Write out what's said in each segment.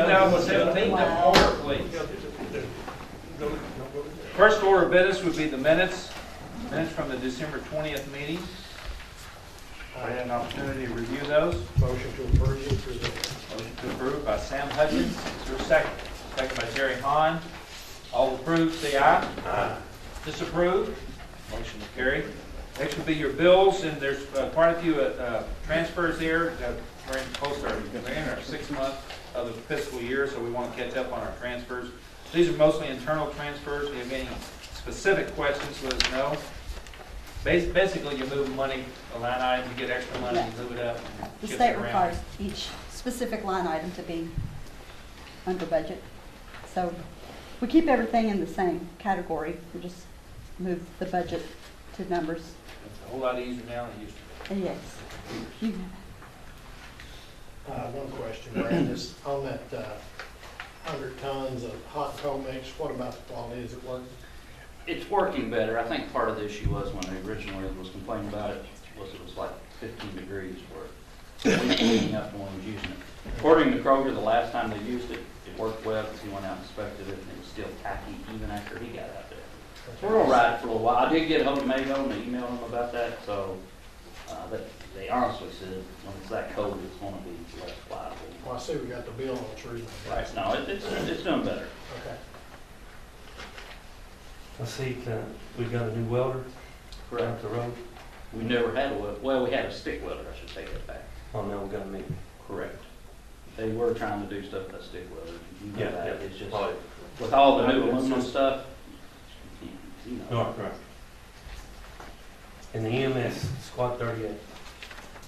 2017. Wow. Order, please. First order of business would be the minutes from the December 20th meeting. I had an opportunity to review those. Motion to approve. Motion to approve by Sam Hutchins. Is there a second? Second by Jerry Hahn. All approved, say aye. Aye. Disapprove? Motion will carry. Next will be your bills, and there's quite a few transfers there. We're in close to our 6th month of the fiscal year, so we want to catch up on our transfers. These are mostly internal transfers. If you have any specific questions, let us know. Basically, you move money, a line item, you get extra money, you move it up. And The shift state it around. requires each specific line item to be under budget. So we keep everything in the same category. We just move the budget to numbers. It's a whole lot easier now than it used to be. Yes. You- One question, Brad, is on that 100 tons of hot and cold mix, what about the quality? Is it working? It's working better. I think part of the issue was when they originally was complaining about it was like 15 degrees for it. Heating up when we was using it. According to Kroger, the last time they used it, it worked well because he went out and inspected it and it was still tacky even after he got out there. So we're gonna ride it for a little while. I did get hold of Mayo and email them about that, so they honestly said when it's that cold, it's gonna be less flyable. Well, I see we got the bill on the tree. Right, no, it's doing better. Okay. I see, we got a new welder Correct. out the road. We never had we had a stick welder, I should take that back. Oh, now we got a new. Correct. They were trying to do stuff with that stick welder. You know that. It's just, Oh, with all the new It's aluminum just- stuff, you know. right. And the EMS Squad 38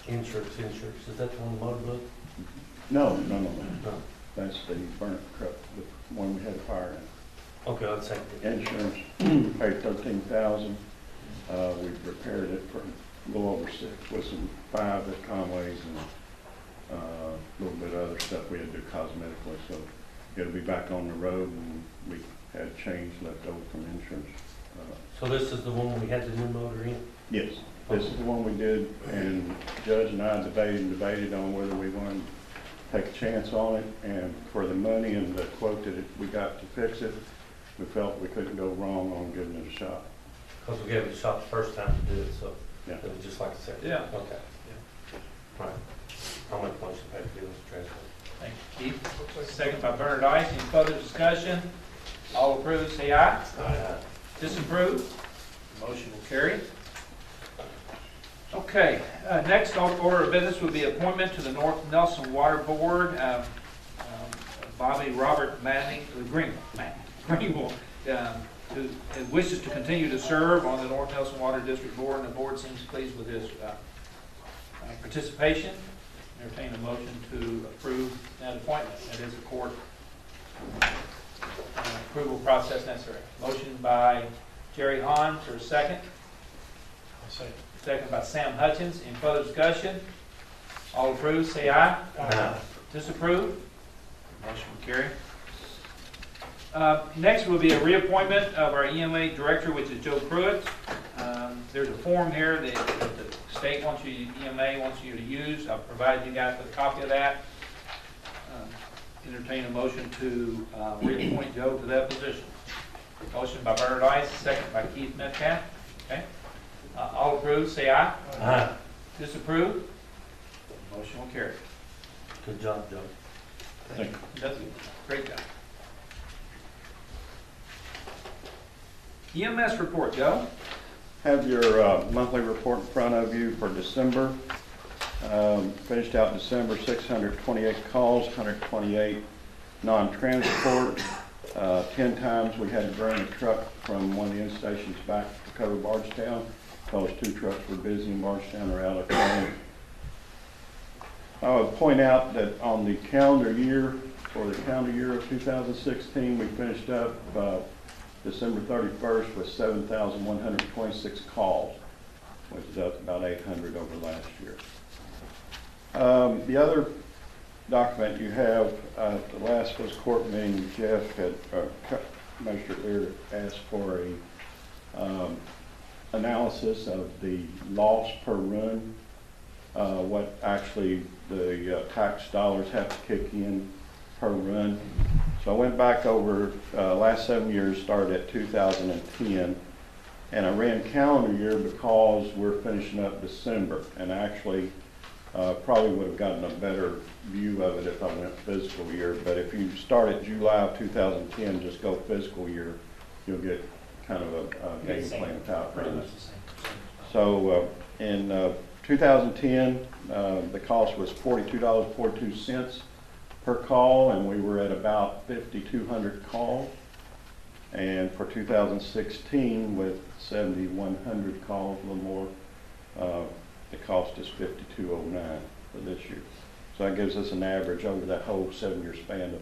insurance, is that the one the motor book? No. No. That's the burnt truck, the one we had a fire in. Okay, I'll take it. Insurance, paid $13,000. We've repaired it for a little over 6 with some 5 at Conway's and a little bit of other stuff we had to do cosmetically. So it'll be back on the road, and we had change left over from insurance. So this is the one we had the new motor in? Yes, this is the one we did, and Judge and I debated on whether we wanted to take a chance on it, and for the money and the quote that we got to fix it, we felt we couldn't go wrong on giving it a shot. Because we gave it a shot the first time to do it, so Yeah. it was just like the second. Yeah. Okay. Right. I'll make a motion to pay the bills transfer. Thank you, Keith. Second by Bernard Ice. Any further discussion? All approved, say aye. Aye. Disapprove? Motion will carry. Okay, next order of business would be appointment to the North Nelson Water Board. Bobby Robert Greenwell, who wishes to continue to serve on the North Nelson Water District Board, and the board seems pleased with his participation. Entertain a motion to approve that appointment. That is a court approval process necessary. Motion by Jerry Hahn, for a second. I'll say. Second by Sam Hutchins. In further discussion? All approved, say aye. Aye. Disapprove? Motion will carry. Next will be a reappointment of our EMA director, which is Joe Pruitt. There's a form here that the state wants you, EMA wants you to use. I've provided you guys with a copy of that. Entertain a motion to reappoint Joe to that position. Motion by Bernard Ice, second by Keith Metcalf. Okay. All approved, say aye. Aye. Disapprove? Motion will carry. Good job, Joe. Thank you. That's a great job. EMS report, Joe. Have your monthly report in front of you for December. Finished out December, 628 calls, 128 non-transport. 10 times we had to bring a truck from one of the end stations back to cover Bardstown. Those 2 trucks were busy in Bardstown or out of town. I would point out that on the calendar year, for the calendar year of 2016, we finished up December 31st with 7,126 calls, which is up about 800 over last year. The other document you have, the last was court meeting, Jeff had, Commissioner Lear asked for a analysis of the loss per run, what actually the tax dollars have to kick in per run. So I went back over, last 7 years, started at 2010, and I ran calendar year because we're finishing up December, and actually, probably would have gotten a better view of it if I went fiscal year, but if you start at July of 2010, just go fiscal year, you'll get kind of a game plan of how it Pretty runs. much the same. So in 2010, the cost was $42.42 per call, and we were at about 5,200 calls. And for 2016, with 7,100 calls, a little more, the cost is $52.09 for this year. So that gives us an average over that whole 7-year span of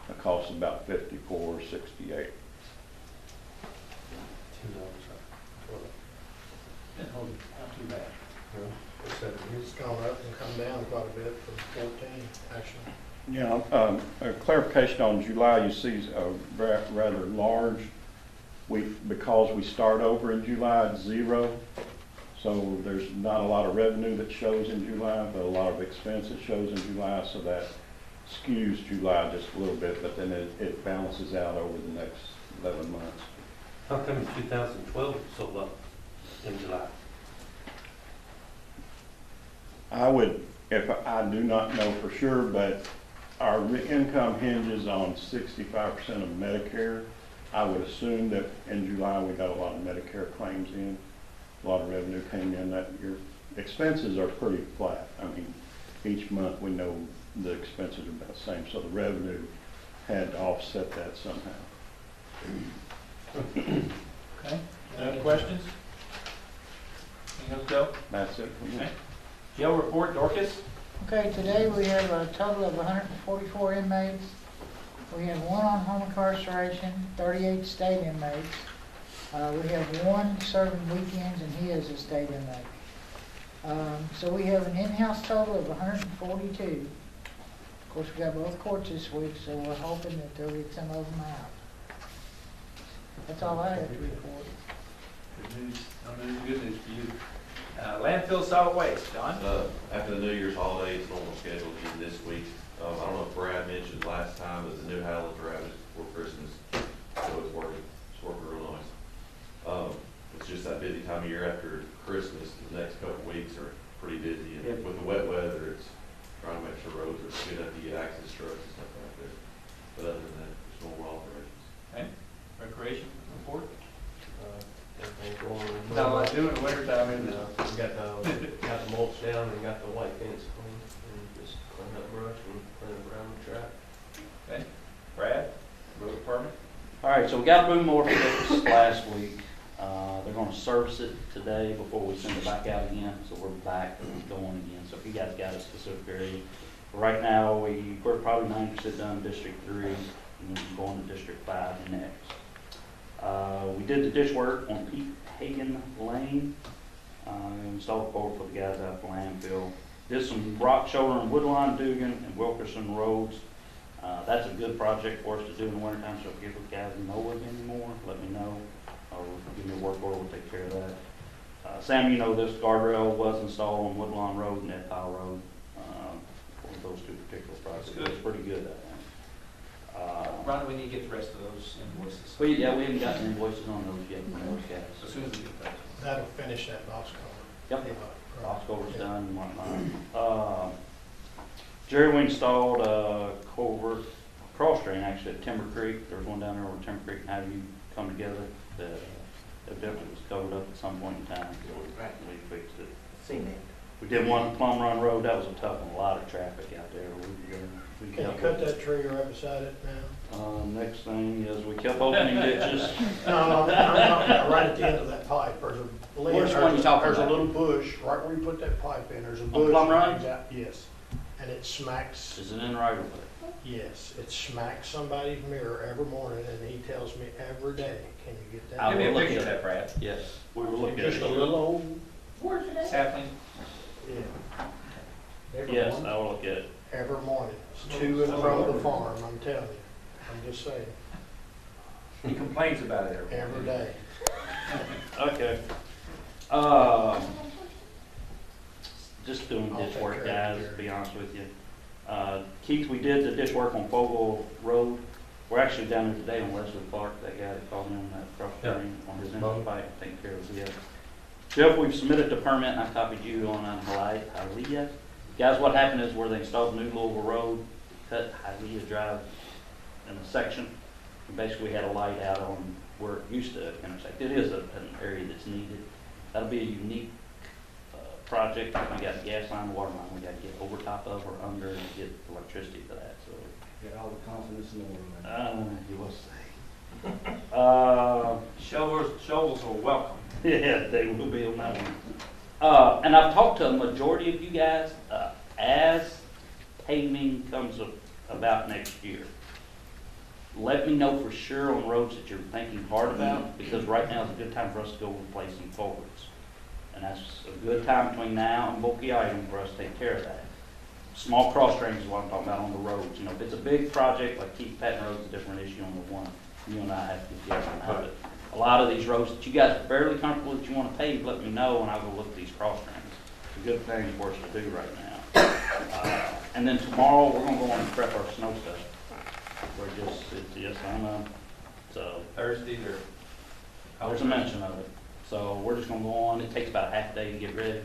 a cost of about $54.68. Not too bad. It's gone up and come down quite a bit from 14, actually. Yeah, a clarification on July, you see a rather large, because we start over in July at 0, so there's not a lot of revenue that shows in July, but a lot of expense that shows in July, so that skews July just a little bit, but then it balances out over the next 11 months. How come 2012 was so low in July? I would, if I do not know for sure, but our income hinges on 65% of Medicare. I would assume that in July we got a lot of Medicare claims in, a lot of revenue came in that year. Expenses are pretty flat. I mean, each month we know the expenses are about the same, so the revenue had to offset that somehow. Okay, any other questions? Anything else, Joe? That's it for me. Okay. Jail report, Dorcas? Okay, today we have a total of 144 inmates. We have 1 on home incarceration, 38 state inmates. We have 1 serving weekends, and he is a state inmate. So we have an in-house total of 142. Of course, we got both courts this week, so we're hoping that they'll get some of them out. That's all I have to report. Good news, good news for you. Landfill solid waste, Don? After the New Year's holiday, it's normal schedule again this week. I don't know if Brad mentioned last time, but the new halogen are out just before Christmas, so it's working real nice. It's just that busy time of year after Christmas. The next couple of weeks are pretty busy, and Yep. with the wet weather, it's trying to make sure roads are good enough to get access trucks and stuff like that. But other than that, it's normal operations. Okay, recreation report? Everything going Not a lot to do in the winter time, And, isn't it? we got the mulch down and got the white fence clean, and just clean up brush and clean up around the track. Okay, Brad, road department? All right, so we got boom mower fixed last week. They're gonna service it today before we send it back out again, so we're back going again. So if you guys got a specific area, right now, we're probably 90% done District 3, and then going to District 5 next. We did the ditch work on Pete Hagan Lane, installed a culvert for the guys out for landfill. Did some rock shoulder and Woodlawn, Dugan, and Wilkerson roads. That's a good project for us to do in the wintertime, so if you guys know of any more, let me know, or give me a work order, we'll take care of that. Sam, you know this guardrail was installed on Woodlawn Road and Ed Powell Road, for those 2 particular projects. That's good. It's pretty good, I think. Ron, we need to get the rest of those invoices. We haven't gotten invoices on those yet from those guys. As soon as we get those. That'll finish that box cover. Yep. Box culvert's done and whatnot. Jerry, we installed a culvert, cross drain actually at Timber Creek. There was one down there where Timber Creek and How Do You come together that evidently was covered up at some point in time, so we fixed it. We did one at Plum Run Road. That was a tough one, a lot of traffic out there. We Can you kept cut that tree right beside it now? Next thing is we kept opening ditches. No, I'm talking about right at the end of that pipe, there's a, Which one you talking there's a about? little bush, right where you put that pipe in, there's a On bush. Plum that Run? hangs out. Yes, and it smacks, Is it in right of way? yes, it smacks somebody's mirror every morning, and he tells me every day, can you get I that? Give me a will look picture of at that, Brad. Yes, we were looking at Just a it. little old, Sapling? yeah, Yes, I will look at it. every morning, it's to and from the farm, I'm telling you, I'm just saying, He complains about it every day. Okay. Just doing I'll ditch take work, care of guys, it, to be honest with you. Keith, we did the ditch work on Fogle Road. We're actually down there today on Leslie Clark, that guy that called me on that cross stream on his end pipe, taking care of it. Jeff, we've submitted the permit, and I copied you on Hialeah. Guys, what happened is where they installed the new Louisville Road, cut Hialeah Drive in a section. We basically had a light out on where it used to intersect. It is an area that's needed. That'll be a unique project. We got the gas line, water line, we got to get over top of or under and get electricity for that, so. Get all the confidence in the world, man. You will say. Shovels are welcome. Yeah, they will be on that one. And I've talked to a majority of you guys, as paving comes about next year. Let me know for sure on roads that you're thinking hard about, because right now is a good time for us to go replace some culverts. And that's a good time between now and bulky item for us to take care of that. Small cross drains is what I'm talking about on the roads. You know, if it's a big project like Keith Patton Road's a different issue on the one you and I have to get together on that. But a lot of these roads that you guys are fairly comfortable that you want to pave, let me know and I'll go look at these cross drains. It's a good thing for us to do right now. And then tomorrow we're gonna go on and prep our snow stuff. We're just, so Thursday or? there's a mention of it. So we're just gonna go on. It takes about a half a day to get ready.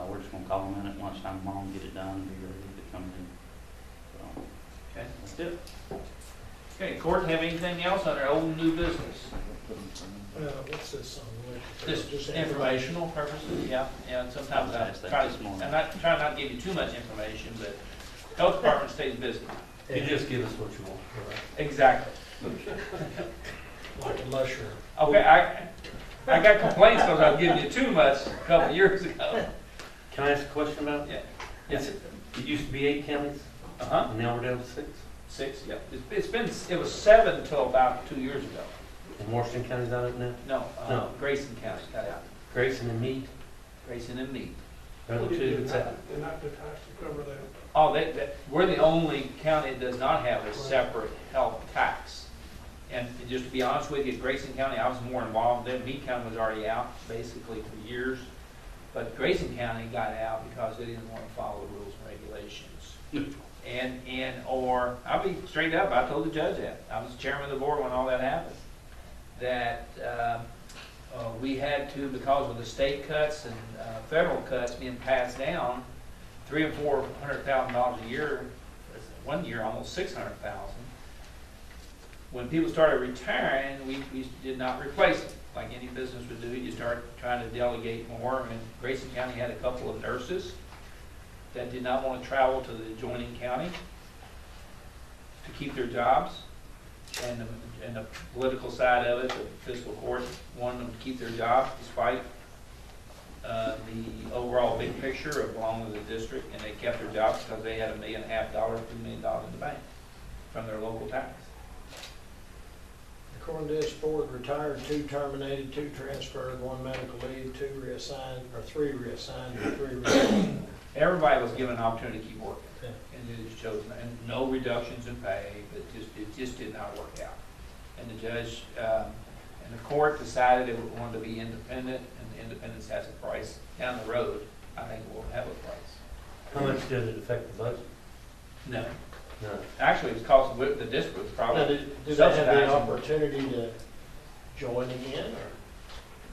We're just gonna call them in at lunchtime tomorrow and get it done and be ready to come in. So Okay. that's it. Okay, court, have anything else on our old and new business? What's this on the list? Just informational purposes, yeah, and sometimes I That's try this morning. I'm not trying not to give you too much information, but health department stays busy. You just give us what you want, all right? Exactly. Like a mushroom. Okay, I got complaints because I was giving you too much a couple of years ago. Can I ask a question about it? Yeah. Yes. It used to be 8 counties, Uh-huh. and now we're down to 6. 6, yeah. It was 7 until about 2 years ago. And Washington County's out of it now? No, No. Grayson County got out. Grayson and Meade, Grayson and Meade. they're the two that's out. Enacted tax to cover that. Oh, we're the only county that does not have a separate health tax. And just to be honest with you, Grayson County, I was more involved then. Meade County was already out basically for years. But Grayson County got out because they didn't want to follow the rules and regulations. Or I'll be straight up, I told the judge that. I was chairman of the board when all that happened. That we had to, because of the state cuts and federal cuts being passed down, $300,000 and $400,000 a year, 1 year almost $600,000. When people started retiring, we did not replace them. Like any business would do, you start trying to delegate more. And Grayson County had a couple of nurses that did not want to travel to the adjoining county to keep their jobs. And the political side of it, the fiscal court wanted them to keep their jobs despite the overall big picture of belonging to the district, and they kept their jobs because they had $1.5 million, $2 million in the bank from their local tax. According to this board, retired, 2 terminated, 2 transferred, 1 medical leave, 2 reassigned, or 3 reassigned, and 3 reassigned. Everybody was given an opportunity to keep working, Yeah. and they just chose, and no reductions in pay, but it just did not work out. And the judge and the court decided it wanted to be independent, and the independence has a price. Down the road, I think it will have a price. How much did it affect the budget? No, No. actually, it's cost the district was Now, probably did they have the subsidizing. opportunity to join again,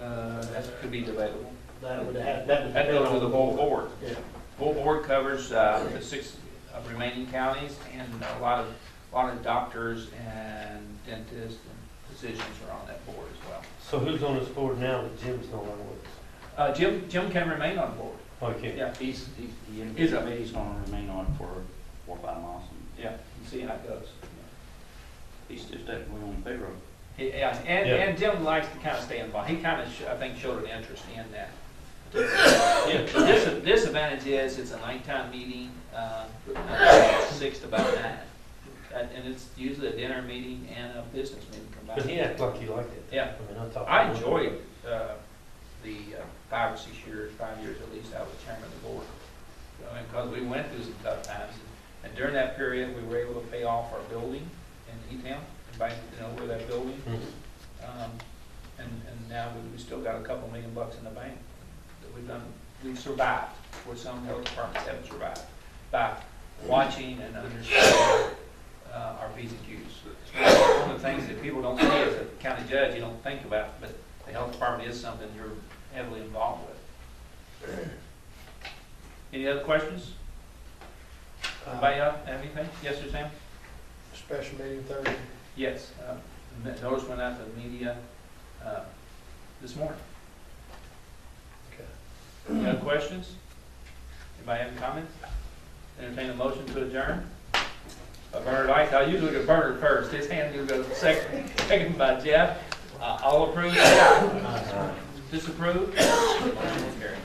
or That could be debatable. that would That depend goes on with the full board. Yeah. Full board covers the 6 remaining counties, and a lot of doctors and dentists and physicians are on that board as well. So who's on this board now that Jim's no longer with us? Jim can remain on board. Oh, he can't? Yeah, He's gonna remain on it for 4 or 5 months. And yeah, you see how it goes. he's just definitely on payroll. Yeah, and Yeah. and Jim likes to kind of stay involved. He kind of, I think, showed an interest in that. The disadvantage is it's a nighttime meeting, 6 to about 9. And it's usually a dinner meeting and a business meeting But combined. he acted like he liked it. Yeah. I mean, I talked. I to him. enjoyed the 5 or 6 years, 5 years at least, I was chairman of the board. Because we went through some tough times. And during that period, we were able to pay off our building in E-Town, by, where that building. Mhm. And now we still got a couple $1 million in the bank that we've survived, where some health departments haven't survived. By watching and understanding our P's and Q's. One of the things that people don't see as a county judge, you don't think about, but the health department is something you're heavily involved with. Any other questions? Anybody else have anything? Yes, sir, Sam? Special meeting Thursday. Yes. Notice went out to the media this morning. Okay. Any other questions? Anybody have any comments? Entertain a motion to adjourn? Bernard Light, I usually go Bernard first. His hand will go second by Jeff. All approved? Disapprove? Motion carried.